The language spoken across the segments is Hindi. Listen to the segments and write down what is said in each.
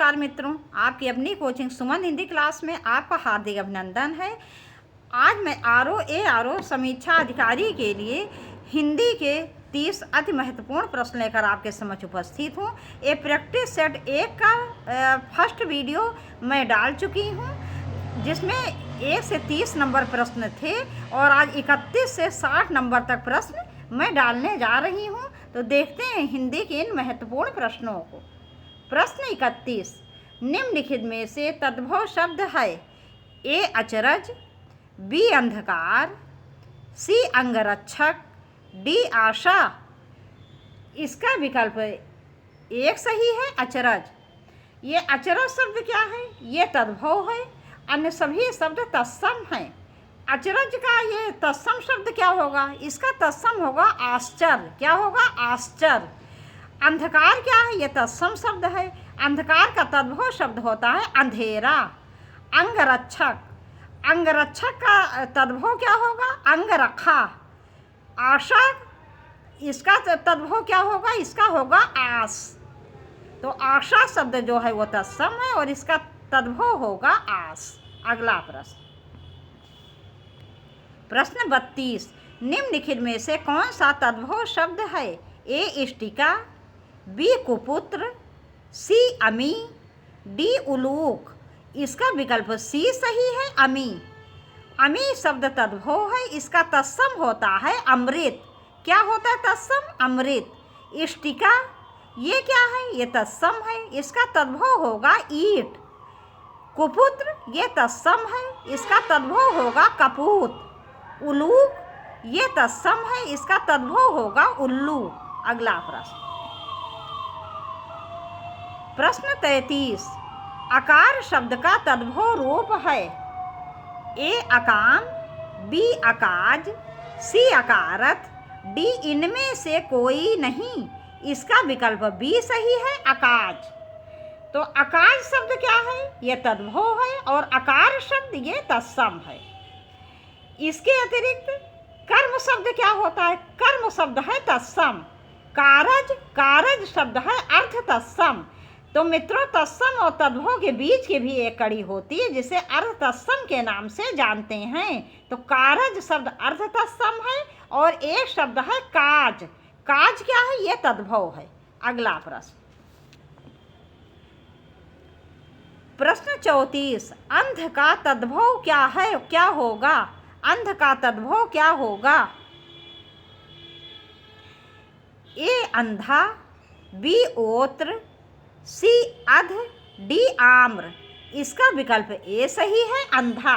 नमस्कार मित्रों, आपकी अपनी कोचिंग सुमन हिंदी क्लास में आपका हार्दिक अभिनंदन है। आज मैं आर ओ समीक्षा अधिकारी के लिए हिंदी के 30 अति महत्वपूर्ण प्रश्न लेकर आपके समक्ष उपस्थित हूँ। ये प्रैक्टिस सेट 1 का फर्स्ट वीडियो मैं डाल चुकी हूँ, जिसमें 1 से 30 नंबर प्रश्न थे और आज 31 से 60 नंबर तक प्रश्न मैं डालने जा रही हूँ। तो देखते हैं हिंदी के इन महत्वपूर्ण प्रश्नों को। प्रश्न 31, निम्नलिखित में से तद्भव शब्द है? ए अचरज, बी अंधकार, सी अंगरक्षक, डी आशा। इसका विकल्प एक सही है अचरज। ये अचरज शब्द क्या है? ये तद्भव है, अन्य सभी शब्द तत्सम हैं। अचरज का ये तत्सम शब्द क्या होगा? इसका तत्सम होगा आश्चर्य। क्या होगा? आश्चर्य। अंधकार क्या है? ये तत्सम शब्द है। अंधकार का तद्भव शब्द होता है अंधेरा। अंगरक्षक, अंगरक्षक का तद्भव क्या होगा? अंगरखा। आशा, इसका तद्भव क्या होगा? इसका होगा आस। तो आशा शब्द जो है वो तत्सम है और इसका तद्भव होगा आस। अगला प्रश्न, प्रश्न 32, निम्नलिखित में से कौन सा तद्भव शब्द है? ए इष्टिका, बी कुपुत्र, सी अमी, डी उलूक। इसका विकल्प सी सही है, अमी। अमी शब्द तद्भव है, इसका तत्सम होता है अमृत। क्या होता है तत्सम? अमृत। इष्टिका ये क्या है? ये तत्सम है, इसका तद्भव होगा ईट। कुपुत्र ये तत्सम है, इसका तद्भव होगा कपूत। उलूक ये तत्सम है, इसका तद्भव होगा उल्लू। अगला प्रश्न, प्रश्न 33, अकार शब्द का तद्भव रूप है? ए अकाम, बी अकाज, सी अकारत, डी इनमें से कोई नहीं। इसका विकल्प बी सही है, अकाज। तो अकाज शब्द क्या है? ये तद्भव है और अकार शब्द ये तत्सम है। इसके अतिरिक्त कर्म शब्द क्या होता है? कर्म शब्द है तत्सम। कारज, कारज शब्द है अर्थ तत्सम। तो मित्रों, तत्सम और तद्भव के बीच की भी एक कड़ी होती है जिसे अर्थ तत्सम के नाम से जानते हैं। तो कारज शब्द अर्थ तत्सम है और एक शब्द है काज। काज क्या है? ये तद्भव है। अगला प्रश्न, प्रश्न 34, अंध का तद्भव क्या है? क्या होगा? अंध का तद्भव क्या होगा? ए अंधा, बी ओत्र, सी अध, डी आम्र। इसका विकल्प ए सही है, अंधा।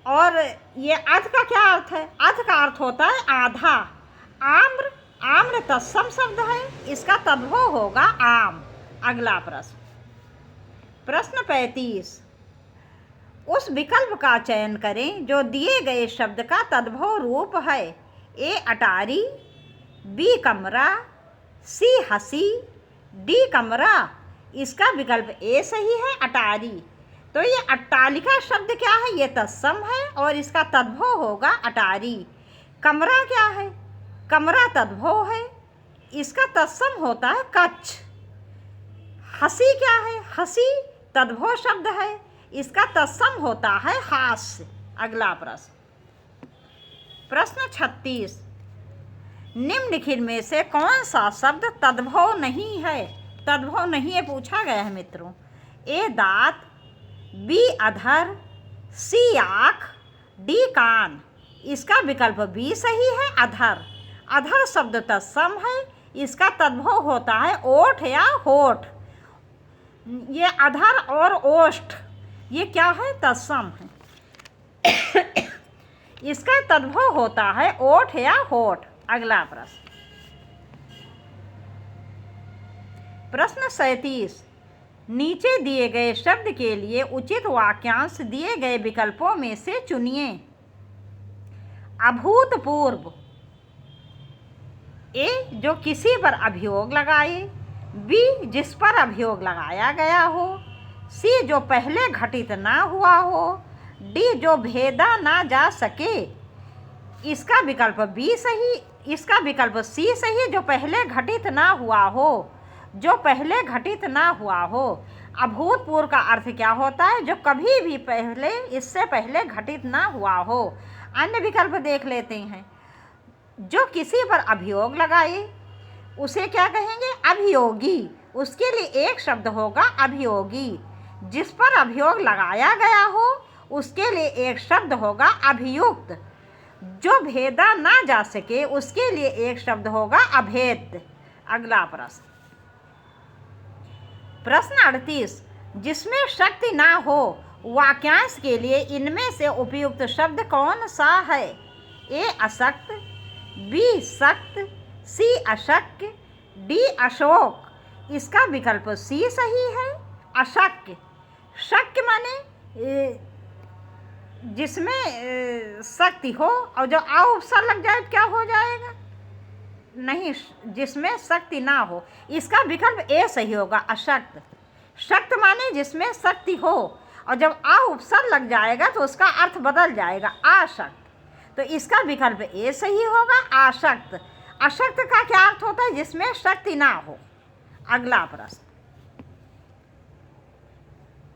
और ये अध का क्या अर्थ है? अध का अर्थ होता है आधा। आम्र, आम्र तत्सम शब्द है, इसका तद्भव होगा आम। अगला प्रश्न, प्रश्न 35, उस विकल्प का चयन करें जो दिए गए शब्द का तद्भव रूप है। ए अटारी, बी कमरा, सी हंसी, डी कमरा। इसका विकल्प ए सही है, अटारी। तो ये अट्टालिका शब्द क्या है? ये तत्सम है और इसका तद्भव होगा अटारी। कमरा क्या है? कमरा तद्भव है, इसका तत्सम होता है कच्छ। हंसी क्या है? हंसी तद्भव शब्द है, इसका तत्सम होता है हास्य। अगला प्रश्न, प्रश्न 36, निम्नलिखित में से कौन सा शब्द तद्भव नहीं है? तद्भव नहीं है पूछा गया है मित्रों। ए दांत, बी अधर, सी आँख, डी कान। इसका विकल्प बी सही है, अधर। अधर शब्द तत्सम है, इसका तद्भव होता है ओठ या होठ। ये अधर और ओष्ठ ये क्या है? तत्सम है। इसका तद्भव होता है ओठ या होठ। अगला प्रश्न, प्रश्न 37, नीचे दिए गए शब्द के लिए उचित वाक्यांश दिए गए विकल्पों में से चुनिए। अभूतपूर्व, ए जो किसी पर अभियोग लगाए, बी जिस पर अभियोग लगाया गया हो, सी जो पहले घटित ना हुआ हो, डी जो भेदा ना जा सके। इसका विकल्प बी सही, इसका विकल्प सी सही, जो पहले घटित ना हुआ हो। जो पहले घटित ना हुआ हो। अभूतपूर्व का अर्थ क्या होता है? जो कभी भी पहले, इससे पहले घटित ना हुआ हो। अन्य विकल्प देख लेते हैं। जो किसी पर अभियोग लगाए उसे क्या कहेंगे? अभियोगी। उसके लिए एक शब्द होगा अभियोगी। जिस पर अभियोग लगाया गया हो उसके लिए एक शब्द होगा अभियुक्त। जो भेदा ना जा सके उसके लिए एक शब्द होगा अभेद्य। अगला प्रश्न, प्रश्न 38, जिसमें शक्ति ना हो वाक्यांश के लिए इनमें से उपयुक्त शब्द कौन सा है? ए अशक्त, बी शक्त, सी अशक्य, डी अशोक। इसका विकल्प सी सही है, अशक्य। शक्य माने जिसमें शक्ति हो और जो आ उपसर्ग लग जाए क्या हो जाएगा? नहीं, जिसमें शक्ति ना हो। इसका विकल्प ए सही होगा, अशक्त। शक्त माने जिसमें शक्ति हो और जब आ उपसर्ग लग जाएगा तो उसका अर्थ बदल जाएगा, आशक्त। तो इसका विकल्प ए सही होगा, आशक्त। अशक्त का क्या अर्थ होता है? जिसमें शक्ति ना हो। अगला प्रश्न,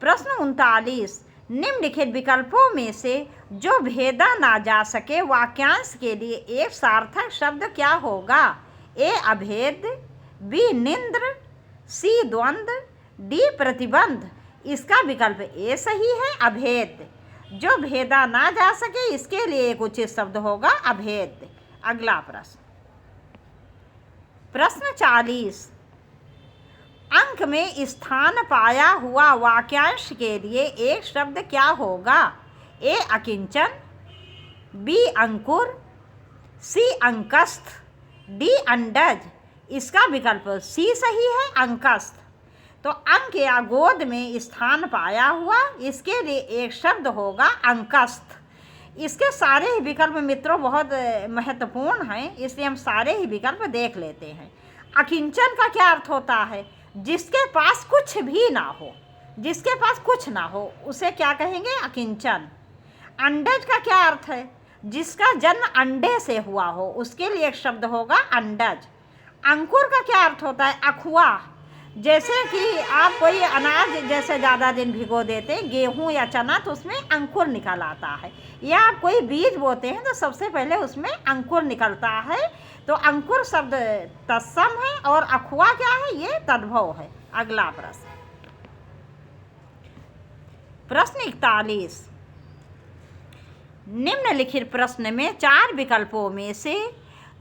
प्रश्न 39, निम्नलिखित विकल्पों में से जो भेदा ना जा सके वाक्यांश के लिए एक सार्थक शब्द क्या होगा? ए अभेद, बी निंद्र, सी द्वंद्व, डी प्रतिबंध। इसका विकल्प ए सही है, अभेद। जो भेदा ना जा सके इसके लिए एक उचित शब्द होगा अभेद। अगला प्रश्न, प्रश्न 40, अंक में स्थान पाया हुआ वाक्यांश के लिए एक शब्द क्या होगा? ए अकिंचन, बी अंकुर, सी अंकस्थ, डी अंडज। इसका विकल्प सी सही है, अंकस्थ। तो अंक या गोद में स्थान पाया हुआ, इसके लिए एक शब्द होगा अंकस्थ। इसके सारे ही विकल्प मित्रों बहुत महत्वपूर्ण हैं, इसलिए हम सारे ही विकल्प देख लेते हैं। अकिंचन का क्या अर्थ होता है? जिसके पास कुछ भी ना हो, जिसके पास कुछ ना हो उसे क्या कहेंगे? अकिंचन। अंडज का क्या अर्थ है? जिसका जन्म अंडे से हुआ हो उसके लिए एक शब्द होगा अंडज। अंकुर का क्या अर्थ होता है? अखुआ। जैसे कि आप कोई अनाज जैसे ज़्यादा दिन भिगो देते हैं, गेहूँ या चना, तो उसमें अंकुर निकल आता है। या आप कोई बीज बोते हैं तो सबसे पहले उसमें अंकुर निकलता है। तो अंकुर शब्द तत्सम है और अखुआ क्या है? ये तद्भव है। अगला प्रश्न, प्रश्न 41, निम्नलिखित प्रश्न में 4 विकल्पों में से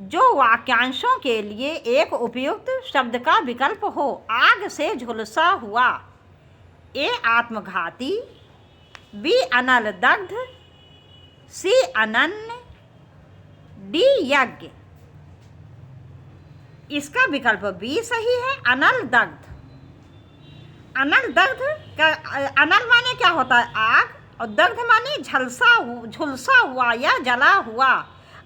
जो वाक्यांशों के लिए एक उपयुक्त शब्द का विकल्प हो। आग से झुलसा हुआ, ए आत्मघाती, बी अनल दग्ध, सी अनन्य, डी यज्ञ। इसका विकल्प बी सही है, अनल दग्ध। अनल दग्ध का अनल माने क्या होता है? आग, और दग्ध माने झुलसा हुआ या जला हुआ।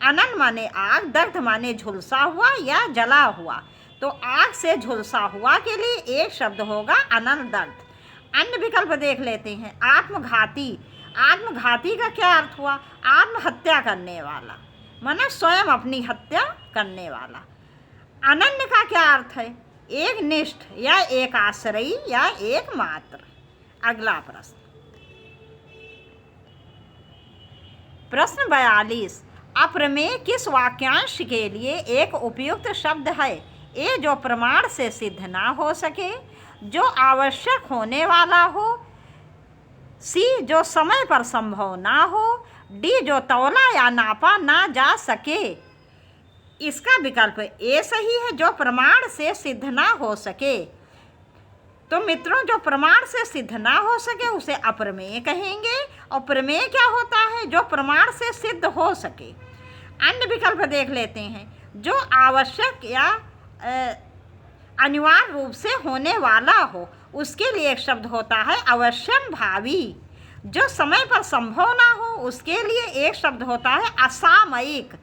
अनल माने आग, दग्ध माने झुलसा हुआ या जला हुआ। तो आग से झुलसा हुआ के लिए एक शब्द होगा अनल दग्ध। अन्य विकल्प देख लेते हैं। आत्मघाती, आत्मघाती का क्या अर्थ हुआ? आत्महत्या करने वाला, माने स्वयं अपनी हत्या करने वाला। अनन्य का क्या अर्थ है? एक निष्ठ या एक आश्रयी या एक मात्र। अगला प्रश्न, प्रश्न 42, अप्रमेय किस वाक्यांश के लिए एक उपयुक्त शब्द है? ए जो प्रमाण से सिद्ध ना हो सके, जो आवश्यक होने वाला हो, सी जो समय पर संभव ना हो, डी जो तौला या नापा ना जा सके। इसका विकल्प ए सही है, जो प्रमाण से सिद्ध ना हो सके। तो मित्रों, जो प्रमाण से सिद्ध ना हो सके उसे अप्रमेय कहेंगे। और प्रमेय क्या होता है? जो प्रमाण से सिद्ध हो सके। अन्य विकल्प देख लेते हैं। जो आवश्यक या अनिवार्य रूप से होने वाला हो उसके लिए एक शब्द होता है अवश्यम भावी। जो समय पर संभव ना हो उसके लिए एक शब्द होता है असामयिक।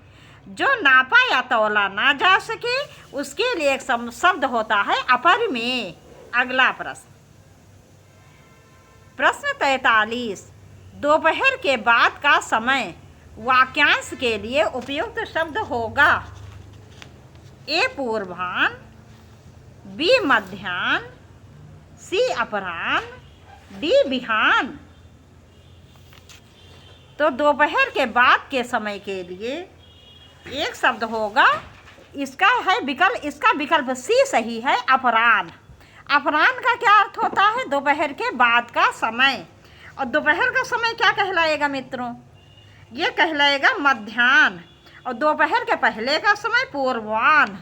जो नापा या तौला ना जा सके उसके लिए एक शब्द होता है अपरिमेय। अगला प्रश्न, प्रश्न 43, दोपहर के बाद का समय वाक्यांश के लिए उपयुक्त शब्द होगा। ए पूर्वाह्न, बी मध्याह्न, सी अपराह्न, डी बिहान। तो दोपहर के बाद के समय के लिए एक शब्द होगा, इसका विकल्प सी सही है, अपराह्न। अपराह्न का क्या अर्थ होता है? दोपहर के बाद का समय। और दोपहर का समय क्या कहलाएगा मित्रों? ये कहलाएगा मध्याह्न। और दोपहर के पहले का समय पूर्वाह्न।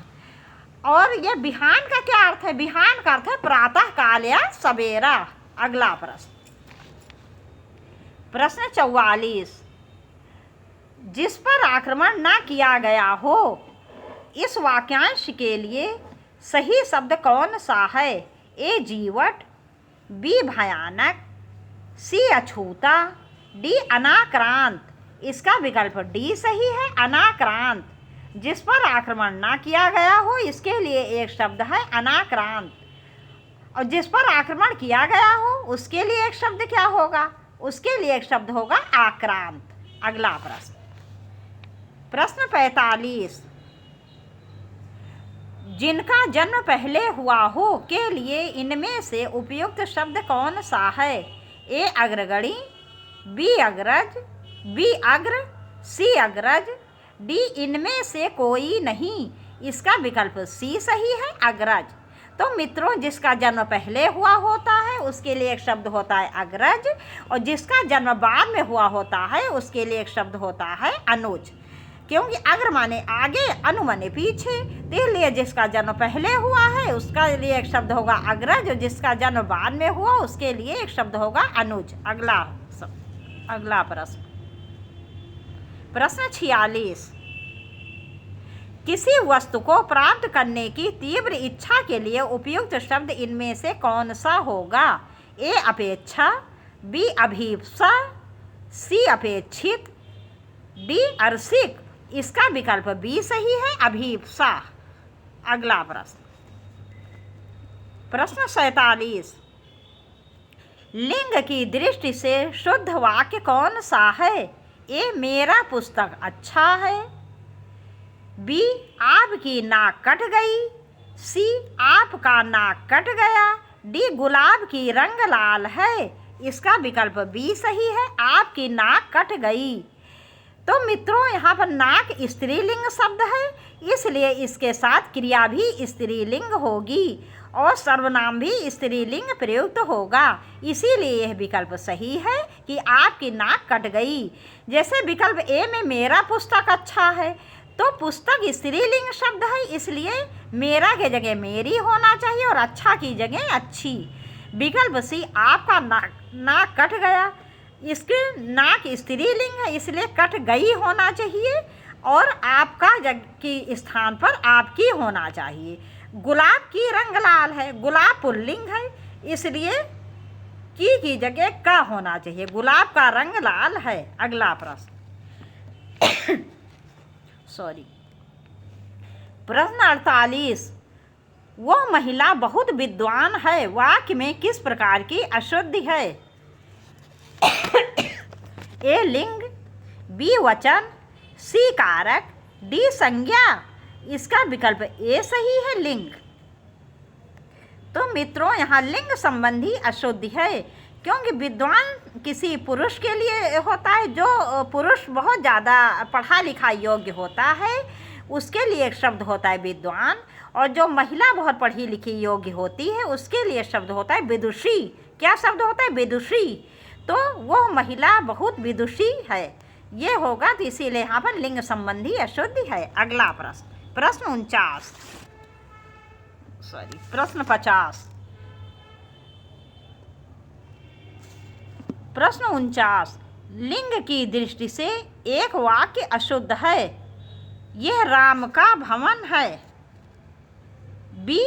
और ये बिहान का क्या अर्थ है? बिहान का अर्थ है प्रातः काल या सवेरा। अगला प्रश्न 44, जिस पर आक्रमण न किया गया हो, इस वाक्यांश के लिए सही शब्द कौन सा है? ए जीवट, बी भयानक, सी अछूता, डी अनाक्रांत। इसका विकल्प डी सही है, अनाक्रांत। जिस पर आक्रमण ना किया गया हो, इसके लिए एक शब्द है अनाक्रांत। और जिस पर आक्रमण किया गया हो, उसके लिए एक शब्द क्या होगा? उसके लिए एक शब्द होगा आक्रांत। अगला प्रश्न 45, जिनका जन्म पहले हुआ हो के लिए इनमें से उपयुक्त शब्द कौन सा है? ए अग्रगणी, बी अग्रज, बी अग्र, सी अग्रज, डी इनमें से कोई नहीं। इसका विकल्प सी सही है, अग्रज। तो मित्रों, जिसका जन्म पहले हुआ होता है उसके लिए एक शब्द होता है अग्रज, और जिसका जन्म बाद में हुआ होता है उसके लिए एक शब्द होता है अनुज। क्योंकि अग्र माने आगे, अनु माने पीछे, इसलिए जिसका जन्म पहले हुआ है उसका लिए एक शब्द होगा अग्रज, और जिसका जन्म बाद में हुआ उसके लिए एक शब्द होगा अनुज। अगला प्रश्न 46, किसी वस्तु को प्राप्त करने की तीव्र इच्छा के लिए उपयुक्त शब्द इनमें से कौन सा होगा? ए अपेक्षा, बी अभीप्सा, सी अपेक्षित, डी अरसिक। इसका विकल्प बी सही है, अभीप्सा। अगला प्रश्न 47, लिंग की दृष्टि से शुद्ध वाक्य कौन सा है? ए मेरा पुस्तक अच्छा है, बी आपकी नाक कट गई, सी आपका नाक कट गया, डी गुलाब की रंग लाल है। इसका विकल्प बी सही है, आपकी नाक कट गई। तो मित्रों, यहाँ पर नाक स्त्रीलिंग शब्द है, इसलिए इसके साथ क्रिया भी स्त्रीलिंग होगी और सर्वनाम भी स्त्रीलिंग प्रयुक्त होगा। इसीलिए यह विकल्प सही है कि आपकी नाक कट गई। जैसे विकल्प ए में मेरा पुस्तक अच्छा है, तो पुस्तक स्त्रीलिंग शब्द है, इसलिए मेरा के जगह मेरी होना चाहिए और अच्छा की जगह अच्छी। विकल्प सी आपका नाक कट गया, इसके नाक स्त्रीलिंग है इसलिए कट गई होना चाहिए और आपका के स्थान पर आपकी होना चाहिए। गुलाब की रंग लाल है, गुलाब पुल्लिंग है, इसलिए की जगह का होना चाहिए। गुलाब का रंग लाल है। अगला प्रश्न 48, वह महिला बहुत विद्वान है, वाक्य में किस प्रकार की अशुद्धि है? ए लिंग, बी वचन, सी कारक, डी संज्ञा। इसका विकल्प ए सही है, लिंग। तो मित्रों, यहाँ लिंग संबंधी अशुद्धि है, क्योंकि विद्वान किसी पुरुष के लिए होता है, जो पुरुष बहुत ज़्यादा पढ़ा लिखा योग्य होता है उसके लिए एक शब्द होता है विद्वान, और जो महिला बहुत पढ़ी लिखी योग्य होती है उसके लिए शब्द होता है विदुषी। क्या शब्द होता है? विदुषी। तो वह महिला बहुत विदुषी है, ये होगा। तो इसीलिए यहाँ पर लिंग संबंधी अशुद्धि है। अगला प्रश्न 49, लिंग की दृष्टि से एक वाक्य अशुद्ध है। यह राम का भवन है, बी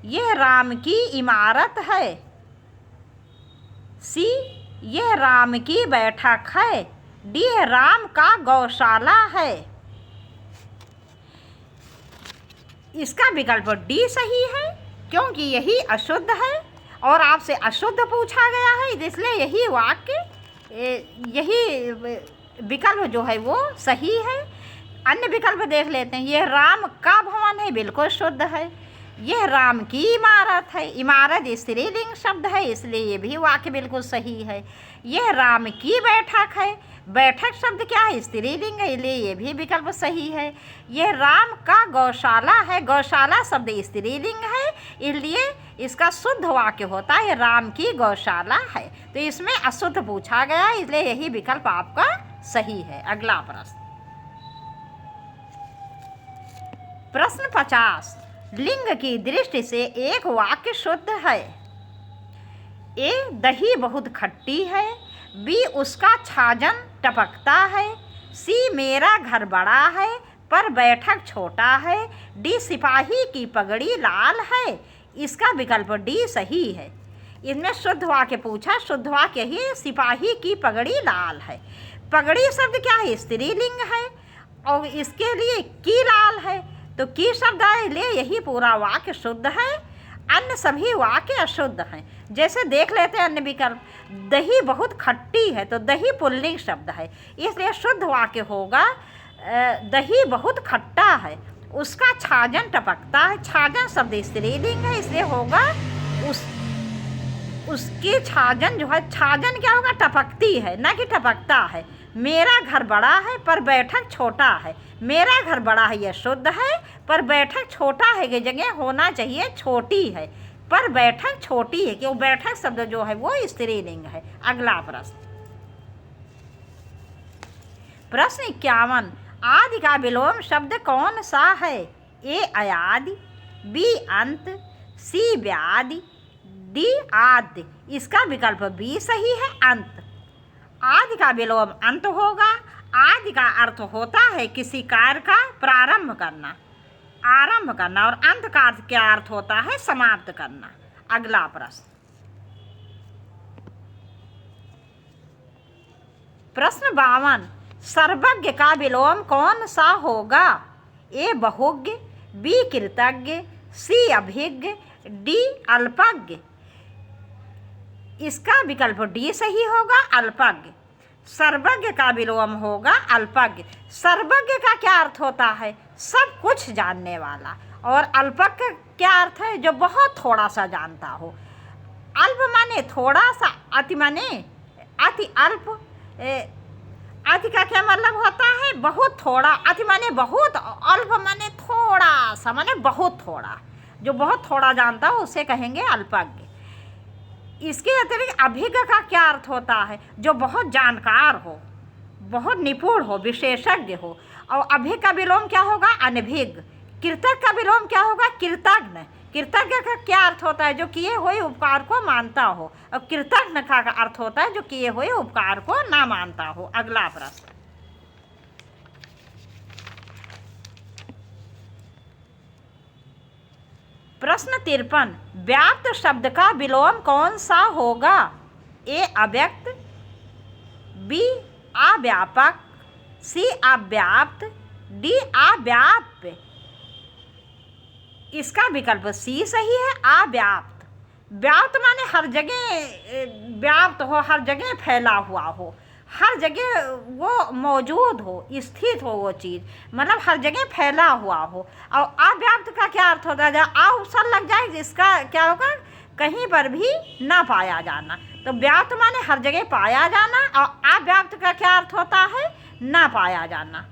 यह राम की इमारत है, सी यह राम की बैठक है, डी राम का गौशाला है। इसका विकल्प डी सही है, क्योंकि यही अशुद्ध है और आपसे अशुद्ध पूछा गया है, इसलिए यही वाक्य यही विकल्प जो है वो सही है। अन्य विकल्प देख लेते हैं। यह राम का भवन है, बिल्कुल शुद्ध है। यह राम की इमारत है। इमारत स्त्रीलिंग शब्द है, इसलिए ये भी वाक्य बिल्कुल सही है। यह राम की बैठक है। बैठक शब्द क्या है? स्त्रीलिंग है, इसलिए ये भी विकल्प सही है। यह राम का गौशाला है। गौशाला शब्द स्त्रीलिंग है, इसलिए इसका शुद्ध वाक्य होता है राम की गौशाला है। तो इसमें अशुद्ध पूछा गया, इसलिए यही विकल्प आपका सही है। अगला प्रश्न, प्रश्न 50, लिंग की दृष्टि से एक वाक्य शुद्ध है। ए, दही बहुत खट्टी है। बी, उसका छाजन टपकता है। सी, मेरा घर बड़ा है पर बैठक छोटा है। डी, सिपाही की पगड़ी लाल है। इसका विकल्प डी सही है। इनमें शुद्ध वाक्य पूछा, शुद्ध वाक्य ही सिपाही की पगड़ी लाल है। पगड़ी शब्द क्या है? स्त्रीलिंग है और इसके लिए की लाल है, तो की शब्द आए, ले यही पूरा वाक्य शुद्ध है। अन्य सभी वाक्य अशुद्ध हैं। जैसे देख लेते हैं अन्य विकल्प, दही बहुत खट्टी है, तो दही पुल्लिंग शब्द है, इसलिए शुद्ध वाक्य होगा दही बहुत खट्टा है। उसका छाजन टपकता है। छाजन शब्द स्त्रीलिंग है, इसलिए होगा उसकी छाजन जो है, छाजन क्या होगा? टपकती है, ना कि टपकता है। मेरा घर बड़ा है पर बैठक छोटा है। मेरा घर बड़ा है यह शुद्ध है, पर बैठक छोटा है की जगह होना चाहिए छोटी है, पर बैठक छोटी है, क्यों? बैठक शब्द जो है वो स्त्रीलिंग है। अगला प्रश्न, प्रश्न 51, आदि का विलोम शब्द कौन सा है? ए, अयादि। बी, अंत। सी, व्याधि। डी, आद्य। इसका विकल्प बी सही है, अंत। आदि का विलोम अंत होगा। आदि का अर्थ होता है किसी कार्य का प्रारंभ करना, आरंभ करना, और अंत का अर्थ क्या अर्थ होता है? समाप्त करना। अगला प्रश्न, प्रश्न 52, सर्वज्ञ का विलोम कौन सा होगा? ए, बहुज्ञ। बी, कृतज्ञ। सी, अभिज्ञ। डी, अल्पज्ञ। इसका विकल्प डी सही होगा, अल्पज्ञ। सर्वज्ञ का विलोम होगा अल्पज्ञ। सर्वज्ञ का क्या अर्थ होता है? सब कुछ जानने वाला। और अल्पज्ञ क्या अर्थ है? जो बहुत थोड़ा सा जानता हो। अल्प माने थोड़ा सा, अति माने अति अल्प। अति का क्या मतलब होता है? बहुत थोड़ा। अति माने बहुत, अल्प माने थोड़ा सा, माने बहुत थोड़ा। जो बहुत थोड़ा जानता हो उसे कहेंगे अल्पज्ञ। इसके अतिरिक्त अभिज्ञ का क्या अर्थ होता है? जो बहुत जानकार हो, बहुत निपुण हो, विशेषज्ञ हो। और अभिज्ञ का विलोम क्या होगा? अनभिज्ञ। कृतज्ञ का विलोम क्या होगा? कृतज्ञ। कृतज्ञ का क्या अर्थ होता है? जो किए हुए उपकार को मानता हो। और कृतज्ञ का अर्थ होता है जो किए हुए उपकार को ना मानता हो। अगला प्रश्न, प्रश्न 53, व्याप्त शब्द का विलोम कौन सा होगा? ए, अव्यक्त। बी, अव्यापक। सी, अव्याप्त। डी, अव्याप्य। इसका विकल्प सी सही है, अव्याप्त। व्याप्त माने हर जगह व्याप्त हो, हर जगह फैला हुआ हो, हर जगह वो मौजूद हो, स्थित हो वो चीज़, मतलब हर जगह फैला हुआ हो। और अव्याप्त का क्या अर्थ होता है? जब अवसर लग जाए जिसका क्या होगा? कहीं पर भी ना पाया जाना। तो व्याप्त माने हर जगह पाया जाना, और अव्याप्त का क्या अर्थ होता है? ना पाया जाना।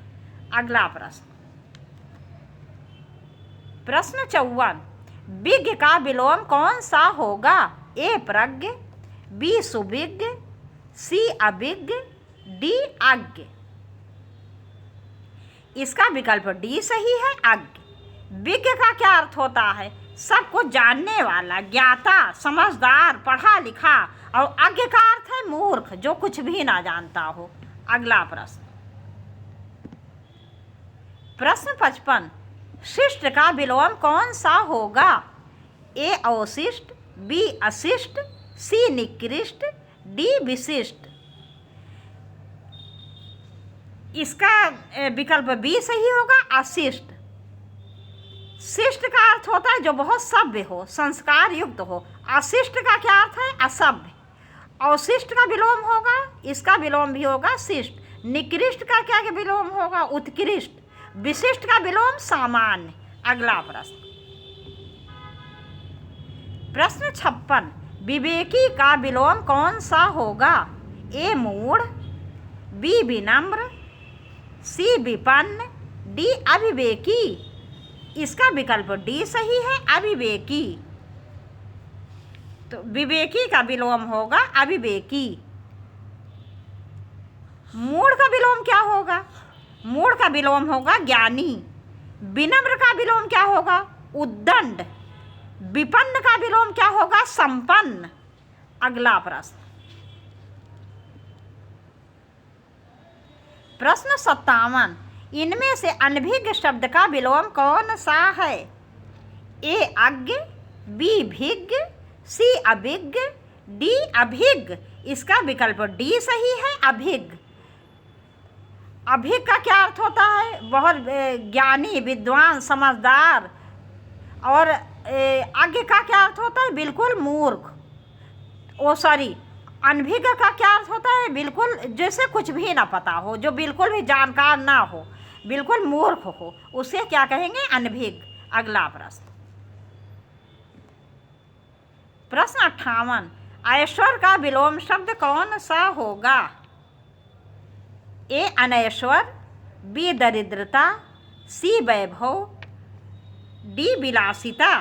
अगला प्रश्न, प्रश्न 54, विज्ञ का विलोम कौन सा होगा? ए, प्रज्ञ। बी, सुविज्ञ। सी, अभिज्ञ। डी, अज्ञ। इसका विकल्प डी सही है, अज्ञ। विज्ञ का क्या अर्थ होता है? सब कुछ जानने वाला, ज्ञाता, समझदार, पढ़ा लिखा। और अज्ञ का अर्थ है मूर्ख, जो कुछ भी ना जानता हो। अगला प्रश्न, प्रश्न 55, शिष्ट का विलोम कौन सा होगा? ए, अवशिष्ट। बी, अशिष्ट। सी, निकृष्ट। डी, विशिष्ट। इसका विकल्प बी सही होगा, अशिष्ट। शिष्ट का अर्थ होता है जो बहुत सभ्य हो, संस्कार युक्त हो। अशिष्ट का क्या अर्थ है? असभ्य। अवशिष्ट का विलोम होगा, इसका विलोम भी होगा शिष्ट। निकृष्ट का क्या विलोम होगा? उत्कृष्ट। विशिष्ट का विलोम सामान्य। अगला प्रश्न, प्रश्न 56, विवेकी का विलोम कौन सा होगा? ए मूढ़, बी विनम्र, सी विपन्न, डी अविवेकी। इसका विकल्प डी सही है, अविवेकी। तो विवेकी का विलोम होगा अविवेकी। मूढ़ का विलोम क्या होगा? मूढ़ का विलोम होगा ज्ञानी। विनम्र का विलोम क्या होगा? उद्दंड। विपन्न का विलोम क्या होगा? संपन्न। अगला प्रश्न, प्रश्न 57, इनमें से अनभिज्ञ शब्द का विलोम कौन सा है? ए अज्ञ, बी भिज्ञ, सी अभिज्ञ, डी अभिज्ञ। इसका विकल्प डी सही है, अभिज्ञ। अभिज्ञ का क्या अर्थ होता है? बहुत ज्ञानी, विद्वान, समझदार। और अज्ञ का क्या अर्थ होता है? बिल्कुल मूर्ख। अनभिज्ञ का क्या अर्थ होता है? बिल्कुल जैसे कुछ भी ना पता हो, जो बिल्कुल भी जानकार ना हो, बिल्कुल मूर्ख हो, उसे क्या कहेंगे? अनभिज्ञ। अगला प्रश्न, प्रश्न 58, ऐश्वर्य का विलोम शब्द कौन सा होगा? ए अनैश्वर, बी दरिद्रता, सी वैभव, डी विलासिता।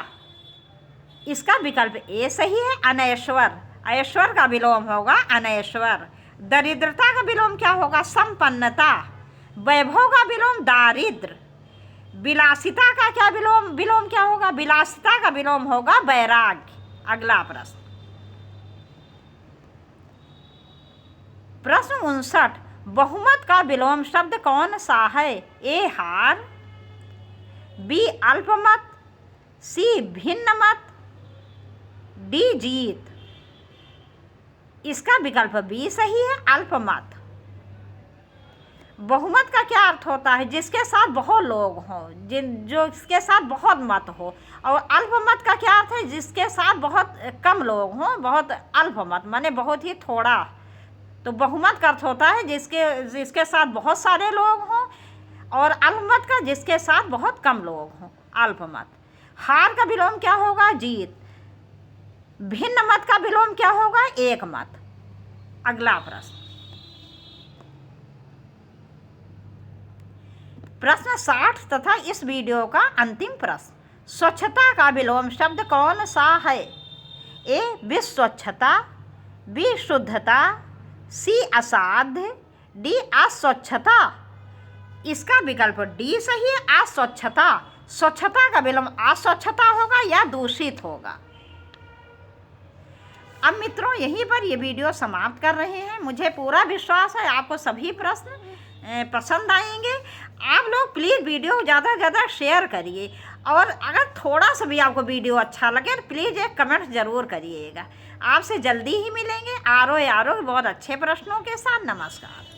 इसका विकल्प ए सही है, अनैश्वर। ऐश्वर्य का विलोम होगा अनैश्वर। दरिद्रता का विलोम क्या होगा? संपन्नता। वैभव का विलोम दारिद्र। विलासिता का क्या विलोम क्या होगा? विलासिता का विलोम होगा वैराग्य। अगला प्रश्न, प्रश्न 59, बहुमत का विलोम शब्द कौन सा है? ए हार, बी अल्पमत, सी भिन्न मत, डी जीत। इसका विकल्प बी सही है, अल्पमत। बहुमत का क्या अर्थ होता है? जिसके साथ बहुत लोग हों, जिसके साथ बहुत मत हो। और अल्पमत का क्या अर्थ है? जिसके साथ बहुत कम लोग हों, बहुत अल्पमत माने बहुत ही थोड़ा। तो बहुमत का अर्थ होता है जिसके साथ बहुत सारे लोग हों, और अल्पमत का जिसके साथ बहुत कम लोग हों, अल्पमत। हार का विलोम क्या होगा? जीत। भिन्न मत का विलोम क्या होगा? एक मत। अगला प्रश्न, प्रश्न 60 तथा इस वीडियो का अंतिम प्रश्न, स्वच्छता का विलोम शब्द कौन सा है? ए विस्वच्छता, बी शुद्धता, सी असाध्य, डी अस्वच्छता। इसका विकल्प डी सही है, अस्वच्छता। स्वच्छता का विलोम अस्वच्छता होगा या दूषित होगा। अब मित्रों, यहीं पर ये वीडियो समाप्त कर रहे हैं। मुझे पूरा विश्वास है आपको सभी प्रश्न पसंद आएंगे। आप लोग प्लीज़ वीडियो ज़्यादा से ज़्यादा शेयर करिए, और अगर थोड़ा सा भी आपको वीडियो अच्छा लगे तो प्लीज़ एक कमेंट ज़रूर करिएगा। आपसे जल्दी ही मिलेंगे आरो बहुत अच्छे प्रश्नों के साथ। नमस्कार।